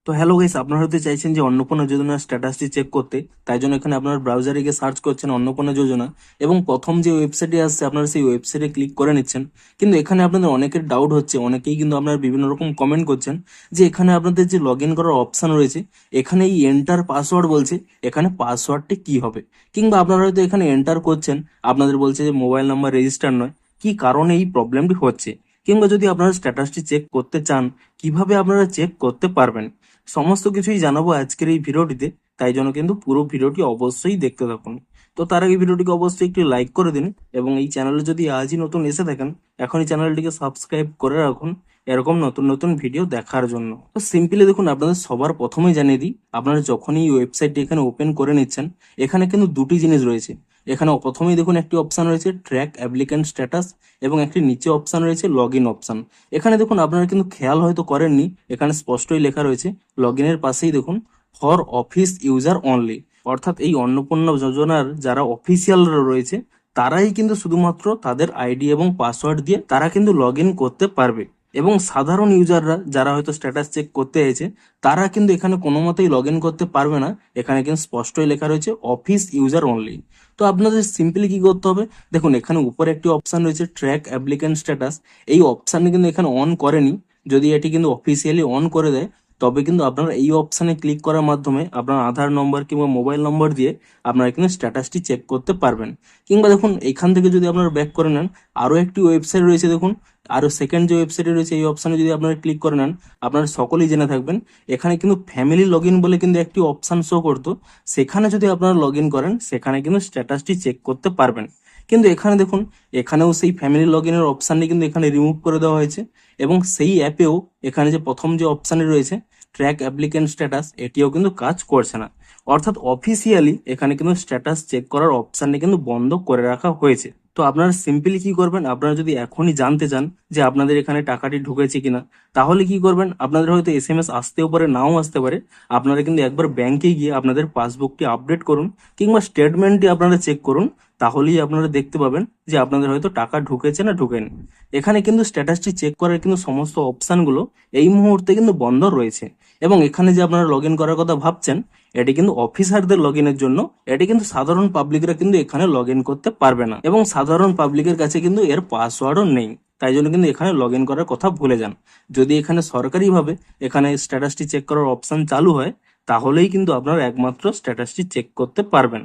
তো hello guys, আপনারা হয়তো চাইছেন যে অন্নপূর্ণা যোজনার স্ট্যাটাসটি চেক করতে। তাই জন্য এখানে আপনার ব্রাউজারে গিয়ে সার্চ করছেন অন্নপূর্ণা যোজনা এবং প্রথম যে ওয়েবসাইটে আসছে আপনারা সেই ওয়েবসাইটে ক্লিক করে নিচ্ছেন। কিন্তু এখানে আপনাদের অনেকের ডাউট হচ্ছে, অনেকেই কিন্তু আপনারা বিভিন্ন রকম কমেন্ট করছেন যে এখানে আপনাদের যে লগ ইন করার অপশন রয়েছে, এখানে এই এন্টার পাসওয়ার্ড বলছে, এখানে পাসওয়ার্ডটি কি হবে। কিংবা আপনারা হয়তো এখানে এন্টার করছেন, আপনাদের বলছে যে মোবাইল নাম্বার রেজিস্টার নয়, কি কারণে এই প্রবলেমটি হচ্ছে। কিংবা যদি আপনারা স্ট্যাটাসটি চেক করতে চান, কিভাবে আপনারা চেক করতে পারবেন, সমস্ত কিছুই জানাবো আজকের এই ভিডিওটিতে। তাই জন্য কিন্তু পুরো ভিডিওটি অবশ্যই দেখতে থাকুন। তো তার আগে ভিডিওটিকে অবশ্যই একটি লাইক করে দিন এবং এই চ্যানেলে যদি আজই নতুন এসে থাকেন, এখনই চ্যানেলটিকে সাবস্ক্রাইব করে রাখুন এরকম নতুন নতুন ভিডিও দেখার জন্য। তো সিম্পলি দেখুন, আপনাদের সবার প্রথমেই জানিয়ে দিই, আপনারা যখনই এই ওয়েবসাইটটি এখানে ওপেন করে নিচ্ছেন, এখানে কিন্তু দুটি জিনিস রয়েছে। এখানে প্রথমেই দেখুন একটি অপশন রয়েছে ট্র্যাক অ্যাপ্লিক্যান্ট স্ট্যাটাস এবং একটি নিচে অপশন রয়েছে লগ ইন অপশন। এখানে দেখুন, আপনারা কিন্তু খেয়াল হয়তো করেননি, এখানে স্পষ্টই লেখা রয়েছে লগ ইনের পাশেই দেখুন ফর অফিস ইউজার অনলি। অর্থাৎ এই অন্নপূর্ণা যোজনার যারা অফিসিয়ালরা রয়েছে, তারাই কিন্তু শুধুমাত্র তাদের আইডি এবং পাসওয়ার্ড দিয়ে তারা কিন্তু লগ ইন করতে পারবে। এবং সাধারণ ইউজাররা যারা হয়তো স্ট্যাটাস চেক করতে এসেছে, তারা কিন্তু এখানে কোনো মতেই লগ ইন করতে পারবে না। এখানে কিন্তু স্পষ্টই লেখা রয়েছে অফিস ইউজার অনলি। তো আপনাদের সিম্পলি কি করতে হবে, দেখুন এখানে উপরে একটি অপশন রয়েছে ট্র্যাক অ্যাপ্লিক্যান্ট স্ট্যাটাস। এই অপশানটি কিন্তু এখানে অন করেনি। যদি এটি কিন্তু অফিসিয়ালি অন করে দেয়, তবে কিন্তু আপনারা এই অপশানে ক্লিক করার মাধ্যমে আপনার আধার নম্বর কিংবা মোবাইল নম্বর দিয়ে আপনারা কিন্তু স্ট্যাটাসটি চেক করতে পারবেন। কিংবা দেখুন এখান থেকে যদি আপনারা ব্যাক করে নেন, আরও একটি ওয়েবসাইট রয়েছে দেখুন, আরও সেকেন্ড যে ওয়েবসাইটে রয়েছে এই অপশানে যদি আপনারা ক্লিক করে নেন, আপনারা সকলেই জেনে থাকবেন এখানে কিন্তু ফ্যামিলি লগ ইন বলে কিন্তু একটি অপশান শো করতো। সেখানে যদি আপনারা লগ ইন করেন, সেখানে কিন্তু স্ট্যাটাসটি চেক করতে পারবেন। কিন্তু এখানে দেখুন, এখানেও সেই ফ্যামিলি লগ ইনের অপশানটি কিন্তু এখানে রিমুভ করে দেওয়া হয়েছে এবং সেই অ্যাপেও এখানে যে প্রথম যে অপশানটি রয়েছে ট্র্যাক অ্যাপ্লিক্যান্ট স্ট্যাটাস, এটিও কিন্তু কাজ করছে না। অর্থাৎ অফিসিয়ালি এখানে কিন্তু স্ট্যাটাস চেক করার অপশানটি কিন্তু বন্ধ করে রাখা হয়েছে। তো আপনারা সিম্পলি কি করবেন, আপনারা যদি এখনই জানতে চান যে আপনাদের এখানে টাকাটি ঢুকেছে কিনা, তাহলে কি করবেন, আপনাদের হয়তো এসএমএস আসতেও পারে, নাও আসতে পারে। আপনারা কিন্তু একবার ব্যাংকে গিয়ে আপনাদের পাসবুকটি আপডেট করুন কিংবা স্টেটমেন্টটি আপনারা চেক করুন, তাহলেই আপনারা দেখতে পাবেন যে আপনাদের হয়তো টাকা ঢুকেছে না ঢুকেনি। এখানে কিন্তু স্ট্যাটাসটি চেক করার কিন্তু সমস্ত অপশানগুলো এই মুহূর্তে কিন্তু বন্ধ রয়েছে। এবং এখানে যে আপনারা লগ ইন করার কথা ভাবছেন, এটি কিন্তু অফিসারদের লগ ইনের জন্য। এটি কিন্তু সাধারণ পাবলিকরা কিন্তু এখানে লগ ইন করতে পারবে না এবং সাধারণ পাবলিকের কাছে কিন্তু এর পাসওয়ার্ডও নেই। তাই জন্য কিন্তু এখানে লগ ইন করার কথা ভুলে যান। যদি এখানে সরকারিভাবে এখানে স্ট্যাটাসটি চেক করার অপশন চালু হয়, তাহলেই কিন্তু আপনারা একমাত্র স্ট্যাটাসটি চেক করতে পারবেন।